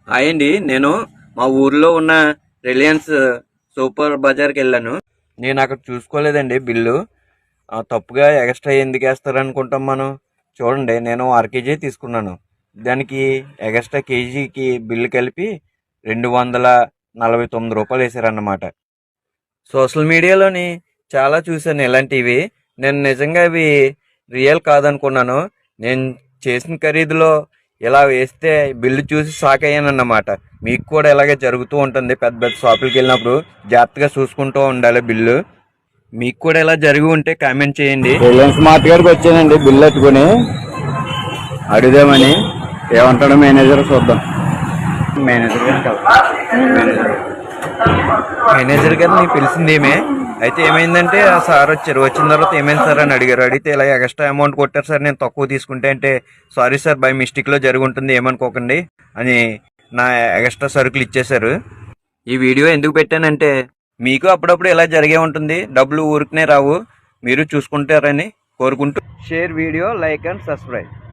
అయ్యండి, నేను మా ఊర్లో ఉన్న రిలయన్స్ సూపర్ బజార్కి వెళ్ళాను. నేను అక్కడ చూసుకోలేదండి బిల్లు. తప్పుగా ఎక్స్ట్రా ఎందుకు వేస్తారు అనుకుంటాం మనం. చూడండి, నేను కేజీ తీసుకున్నాను. దానికి ఎక్స్ట్రా కేజీకి బిల్లు కలిపి 249 రూపాయలు వేసారన్నమాట. సోషల్ మీడియాలోని చాలా చూశాను ఇలాంటివి. నేను నిజంగా అవి రియల్ కాదనుకున్నాను. నేను చేసిన ఖరీదులో ఇలా వేస్తే బిల్లు చూసి షాక్ అయ్యానన్నమాట. మీకు కూడా ఇలాగే జరుగుతూ ఉంటుంది. పెద్ద పెద్ద షాపులకి వెళ్ళినప్పుడు జాగ్రత్తగా చూసుకుంటూ ఉండాలి బిల్లు. మీకు కూడా ఇలా జరిగి ఉంటే కామెంట్ చేయండి. రిలయన్స్ మార్ట్ గారికి వచ్చానండి బిల్లు ఎత్తుకుని అడుగుదామని. ఏమంటాడో మేనేజర్ చూద్దాం. మేనేజర్ గారు నీకు తెలిసిందేమే. అయితే ఏమైందంటే ఆ సార్ వచ్చారు. వచ్చిన తర్వాత ఏమైంది సార్ అని అడిగారు. అడిగితే ఇలా ఎక్స్ట్రా అమౌంట్ కొట్టారు సార్, నేను తక్కువ తీసుకుంటే. అంటే సారీ సార్, బై మిస్టేక్లో జరిగి ఉంటుంది, ఏమనుకోకండి అని నా ఎక్స్ట్రా సరుకులు ఇచ్చేశారు. ఈ వీడియో ఎందుకు పెట్టానంటే మీకు అప్పుడప్పుడు ఇలా జరిగే ఉంటుంది. డబ్బులు ఊరికనే రావు, మీరు చూసుకుంటారని కోరుకుంటూ share video, like and subscribe.